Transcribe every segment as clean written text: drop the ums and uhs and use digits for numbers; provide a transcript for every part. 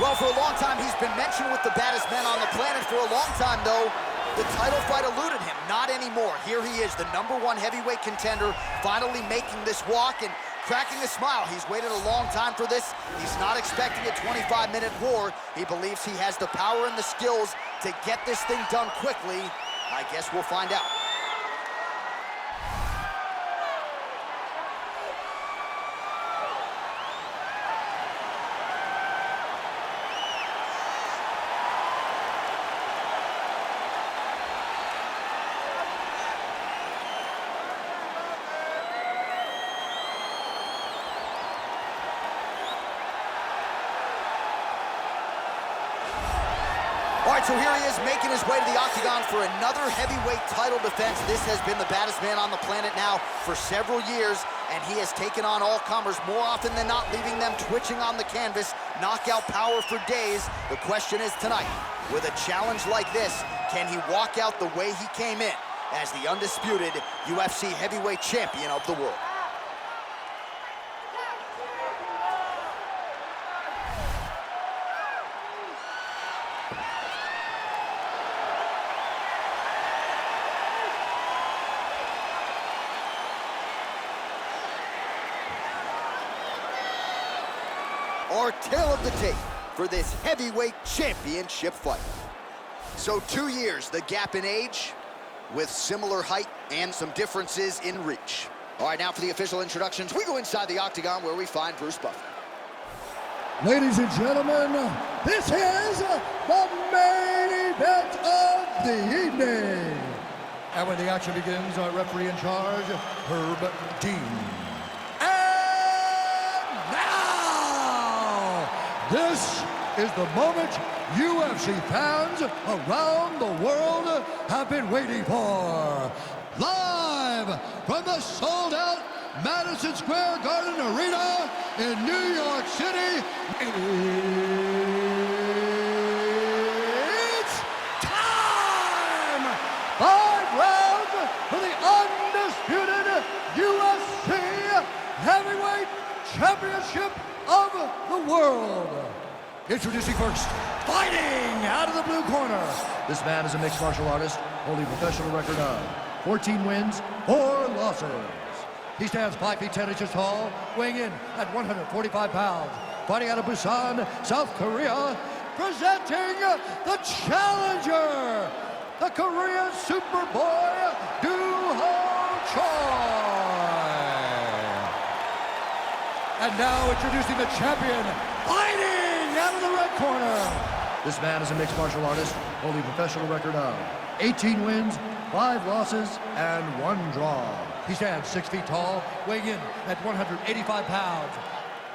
Well, for a long time, he's been mentioned with the baddest men on the planet. For a long time, though, the title fight eluded him. Not anymore. Here he is, the #1 heavyweight contender, finally making this walk and cracking a smile. He's waited a long time for this. He's not expecting a 25-minute war. He believes he has the power and the skills to get this thing done quickly. I guess we'll find out. All right, so here he is making his way to the octagon for another heavyweight title defense. This has been the baddest man on the planet now for several years, and he has taken on all comers more often than not, leaving them twitching on the canvas, knockout power for days. The question is tonight, with a challenge like this, can he walk out the way he came in as the undisputed UFC heavyweight champion of the world? Our tale of the tape for this heavyweight championship fight. So 2 years, the gap in age, with similar height and some differences in reach. All right, now for the official introductions, we go inside the octagon where we find Bruce Buffer. Ladies and gentlemen, this is the main event of the evening. And when the action begins, our referee in charge, Herb Dean. This is the moment UFC fans around the world have been waiting for. Live from the sold-out Madison Square Garden Arena in New York City, it's time! 5 rounds for the undisputed UFC Heavyweight Championship of the world. Introducing first, fighting out of the blue corner. This man is a mixed martial artist, holding a professional record of 14 wins, 4 losses. He stands 5 feet 10 inches tall, weighing in at 145 pounds. Fighting out of Busan, South Korea, presenting the challenger, the Korean Superboy, Do-Ho Choi. And now introducing the champion, fighting out of the red corner. This man is a mixed martial artist, holding a professional record of 18 wins, 5 losses, and 1 draw. He stands 6 feet tall, weighing in at 185 pounds.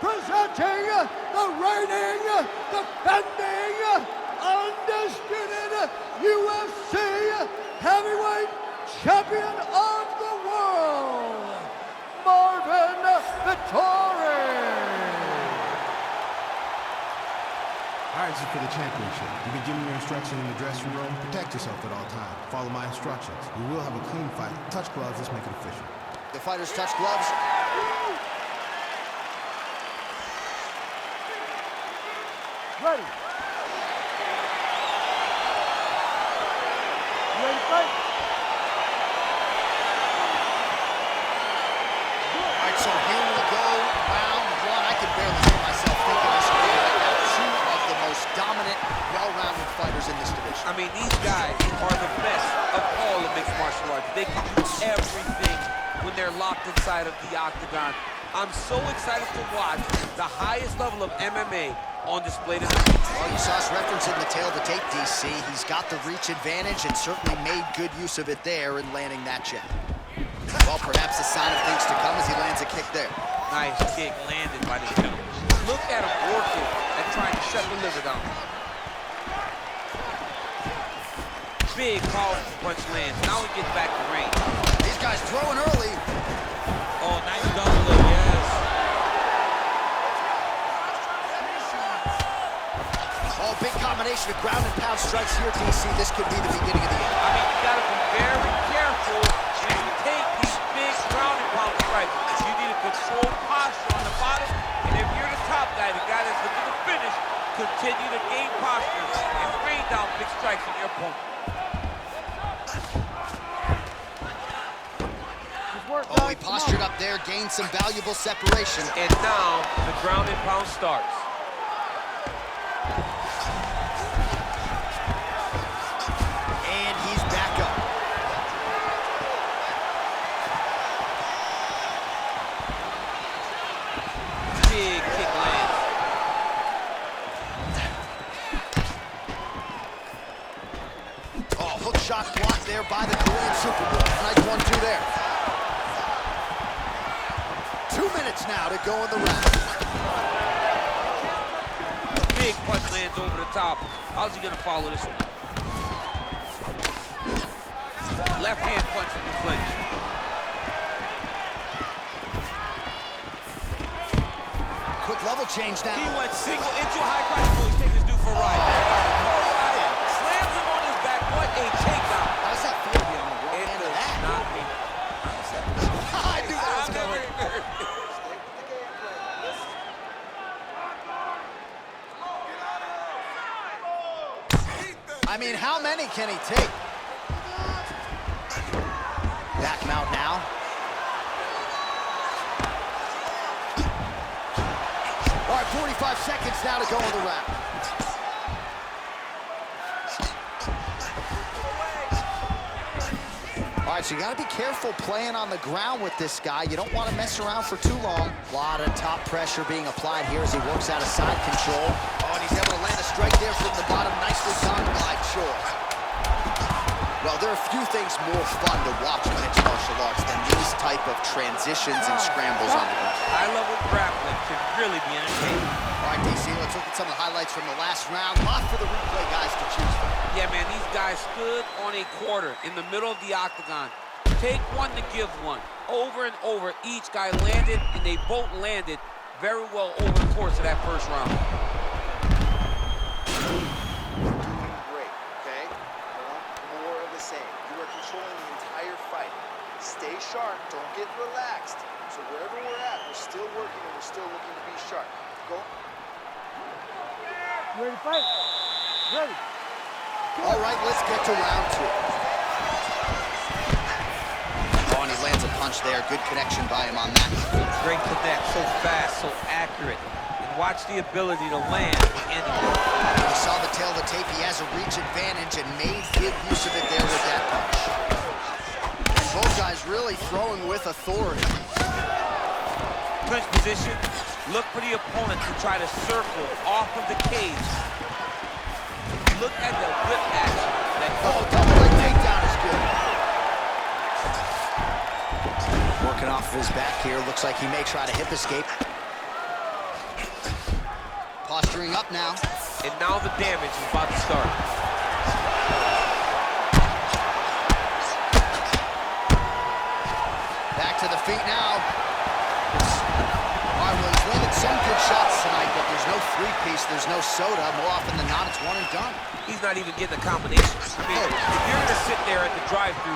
Presenting the reigning, defending, undisputed UFC heavyweight champion of the world, Marvin Vettori. All right, this is for the championship. You've been given your instruction in the dressing room. Protect yourself at all times. Follow my instructions. We will have a clean fight. Touch gloves. Let's make it official. The fighters touch gloves. Ready. You ready to fight? All right, so here we go, round 1. I can barely hear myself thinking this way right now. 2 of the most dominant, well-rounded fighters in this division. I mean, these guys are the best of all the mixed martial arts. They can do everything when they're locked inside of the octagon. I'm so excited to watch the highest level of MMA on display tonight. Well, you saw us reference in the tail of the tape, DC. He's got the reach advantage and certainly made good use of it there in landing that jab. Well, perhaps a sign of things to come as he lands a kick there. Nice kick landed by the gentleman. Look at him working and trying to shut the liver down. Big powerful punch lands. Now he gets back to range. These guys throwing early. Oh, nice double leg, yes. Oh, big combination of ground and pound strikes here, DC. This could be the beginning of the end. I mean, you gotta be very careful when you take these big ground and pound strikes. You need a controlled posture on the bottom, and if you're the top guy, the guy that's looking to finish, continue Continue to gain posture and rain down big strikes on your opponent. Oh, he postured up there, gained some valuable separation. And now the ground and pound starts. And he's back up. Big kick lands. Oh, hook shot blocked there by the Korean Superboy. Nice 1-2 there. 2 minutes now to go in the round. Big punch lands over the top. How's he gonna follow this one? Left hand punch from the clinch. Quick level change now. He went single into a high cross. Oh, he's taking his dude for a ride. Slams him on his back. What a takedown. How does that feel to be on the wrong end of that? Not me. I knew that was coming. I mean, how many can he take? Back him out now. All right, 45 seconds now to go in the round. All right, so you got to be careful playing on the ground with this guy. You don't want to mess around for too long. A lot of top pressure being applied here as he works out of side control. Oh, and he's able to land a strike there from the bottom. Nicely done by Choi. Well, there are few things more fun to watch in mixed martial arts than these type of transitions and scrambles on the ground. High-level grappling can really be entertaining. All right, DC, let's look at some of the highlights from the last round. Lot for the replay guys to choose from. Yeah, man, these guys stood on a quarter in the middle of the octagon. Take one to give one. Over and over, each guy landed, and they both landed very well over the course of that first round. Great, okay? I want more of the same. You are controlling the entire fight. Stay sharp, don't get relaxed. So wherever we're at, we're still working and we're still looking to be sharp. Go. Ready to fight? Ready. All right, let's get to round 2. Oh, and he lands a punch there. Good connection by him on that. Great connect, so fast, so accurate. And watch the ability to land anywhere. We saw the tail of the tape. He has a reach advantage and made good use of it there with that punch. And both guys really throwing with authority. Clinch position. Look for the opponent to try to circle off of the cage. Look at the whip action. Oh, double leg takedown is good. Working off of his back here. Looks like he may try to hip escape. Posturing up now. And now the damage is about to start. Back to the feet now. All right, well, he's landed some good shots tonight, but there's no three-piece, there's no soda. More often than not, it's one and done. He's not even getting a combination. I mean, if you're gonna sit there at the drive-thru,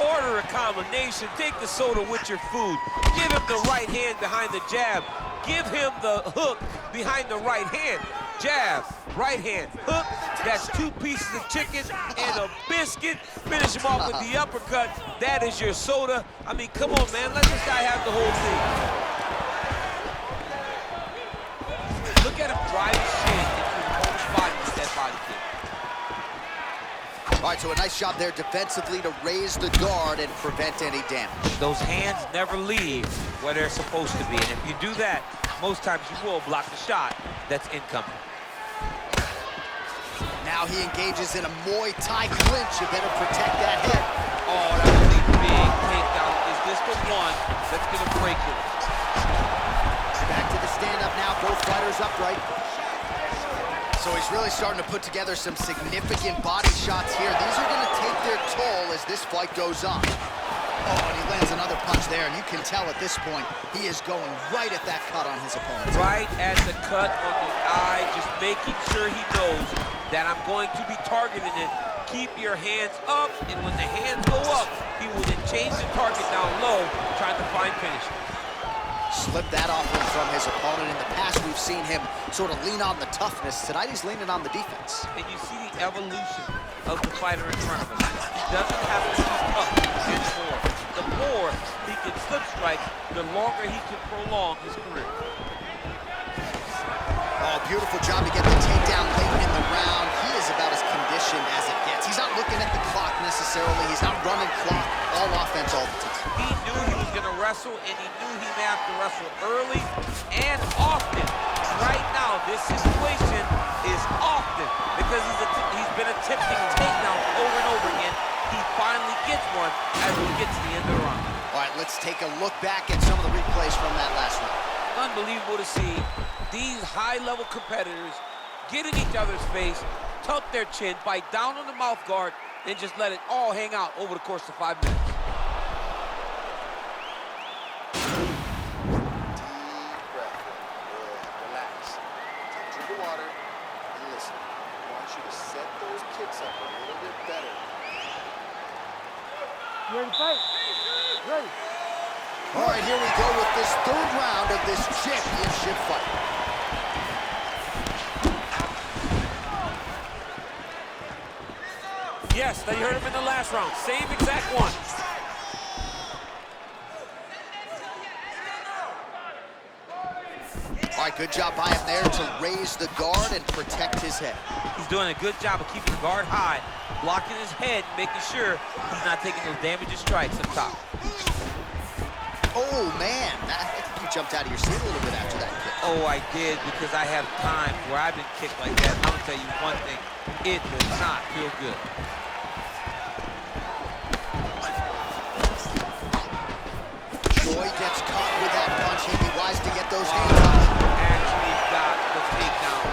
order a combination, take the soda with your food, give him the right hand behind the jab, give him the hook behind the right hand. Jab, right hand, hook, that's 2 pieces of chicken and a biscuit. Finish him off with the uppercut. That is your soda. I mean, come on, man, let this guy have the whole thing. Look at him drive his shin into his opponent's body with that body kick. All right, so a nice job there defensively to raise the guard and prevent any damage. Those hands never leave where they're supposed to be. And if you do that, most times you will block the shot that's incoming. Now he engages in a Muay Thai clinch. You better protect that hip. Oh, that was a big takedown. Is this the one that's going to break it? Back to the stand-up now. Both fighters upright. So he's really starting to put together some significant body shots here. These are going to take their toll as this fight goes on. Oh, and he lands another punch there, and you can tell at this point he is going right at that cut on his opponent. Right at the cut on the eye, just making sure he knows that I'm going to be targeting it. Keep your hands up, and when the hands go up, he will then change the target down low, trying to find finish. slip that offering from his opponent. In the past, we've seen him sort of lean on the toughness. Tonight, he's leaning on the defense. And you see the evolution of the fighter in front of him. He doesn't have to be tough anymore. The more he can slip strike, the longer he can prolong his career. Oh, beautiful job to get the takedown late in the round. He is about as conditioned as it gets. He's not looking at the clock necessarily. He's not running clock, all offense all the time. He knew he was going to wrestle, and he knew he may have to wrestle early and often. Right now, this situation is often because he's been attempting takedowns over and over again. He finally gets one as we get to the end of the round. All right, let's take a look back at some of the replays from that last round. Unbelievable to see these high-level competitors get in each other's face, tuck their chin, bite down on the mouth guard, and just let it all hang out over the course of 5 minutes. Deep breath. Good. Relax. Take a drink of water and listen. I want you to set those kicks up a little bit better. You ready to fight? Ready. All right, here we go with this third round of this championship fight. Yes, they heard him in the last round. Same exact one. All right, good job by him there to raise the guard and protect his head. He's doing a good job of keeping the guard high, blocking his head, making sure he's not taking those damaging strikes up top. Oh, man. I think you jumped out of your seat a little bit after that kick. Oh, I did, because I have times where I've been kicked like that. I'm going to tell you one thing. It does not feel good. Joy gets caught with that punch. He'd be wise to get those hands up. Actually got the takedown.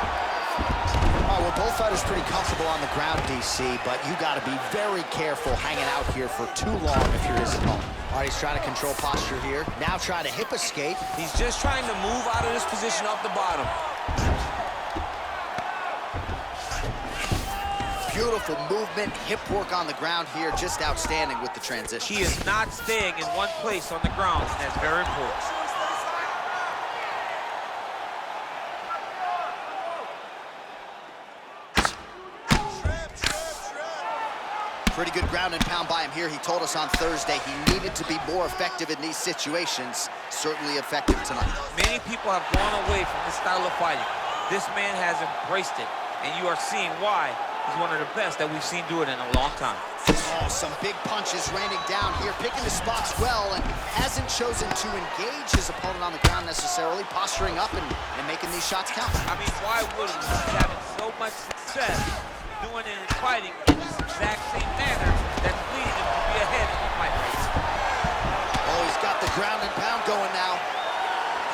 All right, well, both fighters pretty comfortable on the ground, DC, but you got to be very careful hanging out here for too long if you're his opponent. All right, he's trying to control posture here. Now trying to hip escape. He's just trying to move out of this position off the bottom. Beautiful movement, hip work on the ground here, just outstanding with the transition. He is not staying in one place on the ground, and that's very important. Pretty good ground and pound by him here. He told us on Thursday he needed to be more effective in these situations. Certainly effective tonight. Many people have gone away from this style of fighting. This man has embraced it, and you are seeing why he's one of the best that we've seen do it in a long time. Oh, some big punches raining down here, picking his spots well, and hasn't chosen to engage his opponent on the ground necessarily, posturing up and making these shots count. I mean, why would he? He's having so much success doing it in fighting in this exact same manner that's leading him to be ahead in the fight race. Oh, he's got the ground and pound going now.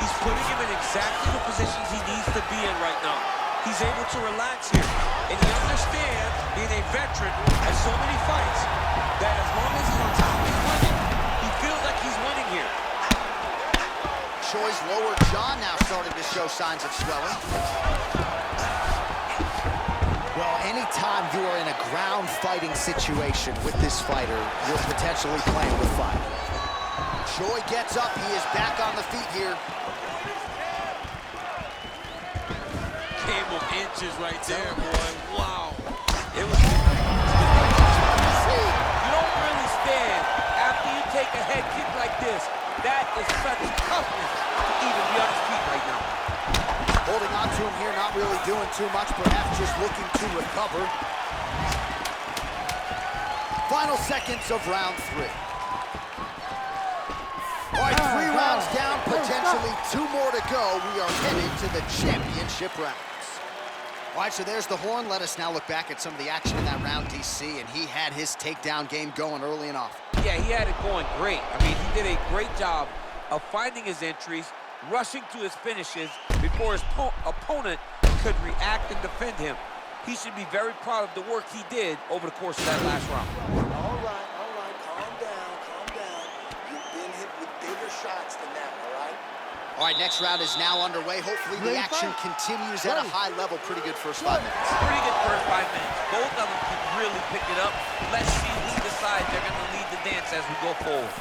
He's putting him in exactly the positions he needs to be in right now. He's able to relax here, and he understands, being a veteran of so many fights, that as long as he's on top of his winning, he feels like he's winning here. Choi's lower jaw now starting to show signs of swelling. Well, anytime you are in a ground fighting situation with this fighter, you're potentially playing with fire. Choi gets up. He is back on the feet here. Game of inches right there, boy. Wow. It was... You don't really stand after you take a head kick like this. That is such toughness to even be on his feet right now. Holding on to him here, not really doing too much, perhaps just looking to recover. Final seconds of round 3. All right, 3 rounds down, potentially 2 more to go. We are headed to the championship rounds. All right, so there's the horn. Let us now look back at some of the action in that round, DC, and he had his takedown game going early and often. Yeah, he had it going great. I mean, he did a great job of finding his entries, rushing to his finishes before his opponent could react and defend him. He should be very proud of the work he did over the course of that last round. All right, calm down. You've been hit with bigger shots than that, all right? All right, next round is now underway. Hopefully the action continues at a high level. Pretty good first 5 minutes. Pretty good first 5 minutes. Both of them can really pick it up. Let's see who decides they're going to lead the dance as we go forward.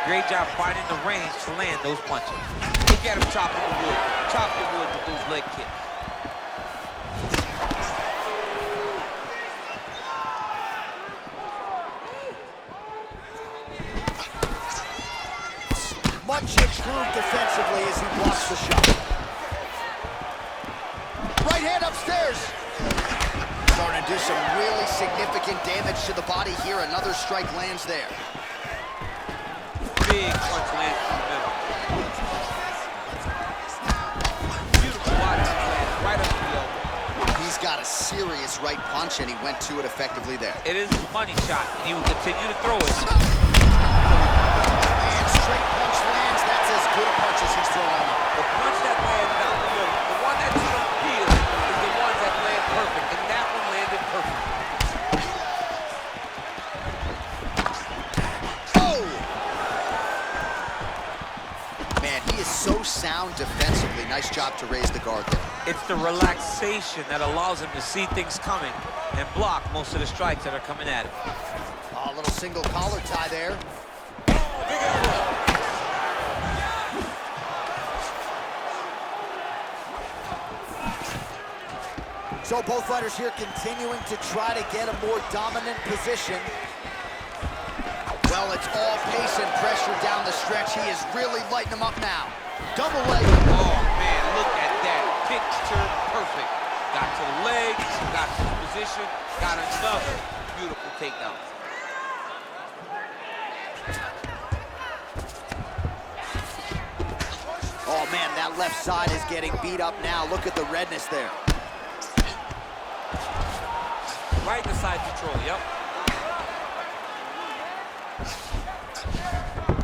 Great job finding the range to land those punches. Look at him chopping the wood. Chop the wood with those leg kicks. Much improved defensively as he blocks the shot. Right hand upstairs. Starting to do some really significant damage to the body here. Another strike lands there. Big punch lands in the middle. Beautiful body lands right up the elbow. He's got a serious right punch, and he went to it effectively there. It is a money shot, and he will continue to throw it. And straight punch lands. That's as good a punch as he's thrown on. The punch that lands down the middle, the one that you don't feel, is the one that lands perfect, and that one landed perfect. Oh! Man, he is so sound defensively. Nice job to raise the guard there. It's the relaxation that allows him to see things coming and block most of the strikes that are coming at him. Oh, a little single collar tie there. Big elbow. So both fighters here continuing to try to get a more dominant position. Well, it's all pace and pressure down the stretch. He is really lighting them up now. Double leg. Oh, man, look at that. Picture perfect. Got to the legs, got to the position, got another beautiful takedown. Oh, man, that left side is getting beat up now. Look at the redness there. Right in the side control, yep.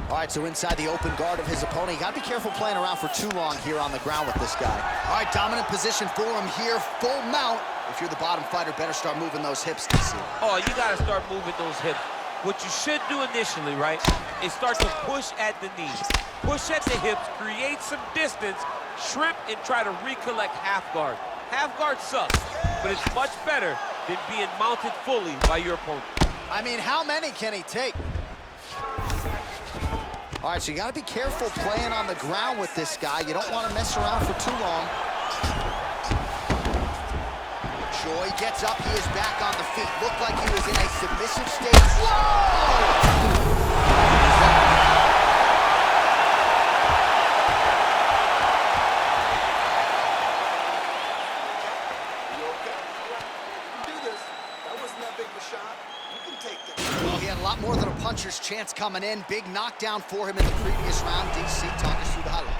All right, so inside the open guard of his opponent. You gotta be careful playing around for too long here on the ground with this guy. All right, dominant position for him here, full mount. If you're the bottom fighter, better start moving those hips, DC. Oh, you gotta start moving those hips. What you should do initially, right, is start to push at the knees. Push at the hips, create some distance, shrimp, and try to recollect half guard. Half guard sucks, but it's much better than being mounted fully by your opponent. I mean, how many can he take? All right, so you got to be careful playing on the ground with this guy. You don't want to mess around for too long. Choi gets up. He is back on the feet. Looked like he was in a submissive state. Whoa! Well, he had a lot more than a puncher's chance coming in. Big knockdown for him in the previous round. DC, talk us through the highlight.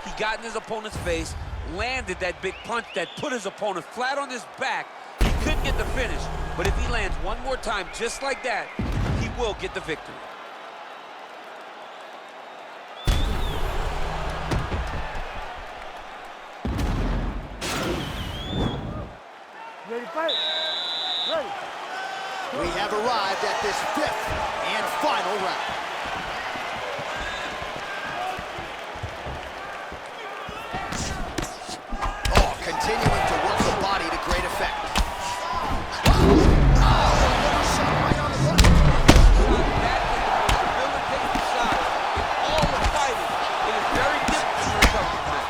He got in his opponent's face, landed that big punch that put his opponent flat on his back. He couldn't get the finish, but if he lands one more time just like that, he will get the victory. Ready, fight. Ready. We have arrived at this fifth and final round. Oh, continuing to work the body to great effect. Right on the button. That is the most debilitating shot in all of fighting. It is very difficult to recover from that.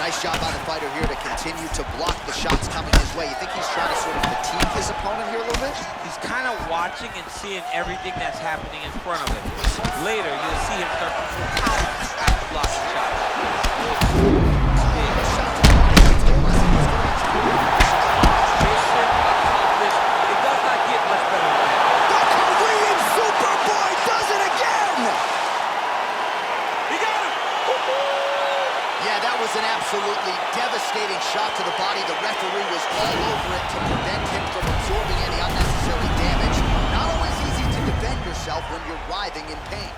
Nice job by the fighter here to continue to block the shots coming his way. You think he's trying to sort of fatigue his opponent here a little bit? He's kind of watching and seeing everything that's happening in front of him. Later, you'll see him start to counter after blocking shots. Mission accomplished. It does not get much better than that. The Korean Superboy does it again! He got him! Yeah, that was an absolutely devastating shot to the body. The referee was all over it to prevent him from absorbing any unnecessary damage. Not always easy to defend yourself when you're writhing in pain.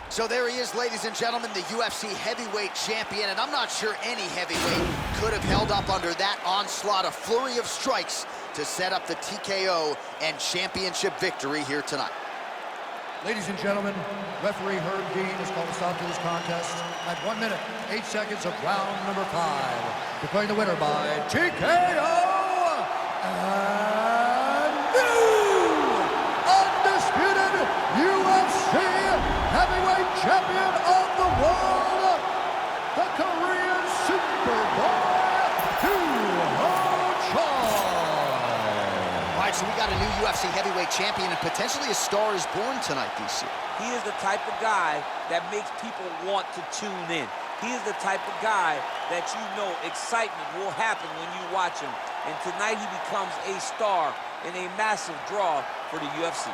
So there he is, ladies and gentlemen, the UFC heavyweight champion, and I'm not sure any heavyweight could have held up under that onslaught, a flurry of strikes to set up the TKO and championship victory here tonight. Ladies and gentlemen, referee Herb Dean has called a stop to this contest at 1 minute, 8 seconds of round number 5. Declaring the winner by TKO and new undisputed UFC heavyweight champion of the world, the Korean Superboy, So we got a new UFC heavyweight champion, and potentially a star is born tonight, DC. He is the type of guy that makes people want to tune in. He is the type of guy that you know excitement will happen when you watch him. And tonight he becomes a star and a massive draw for the UFC.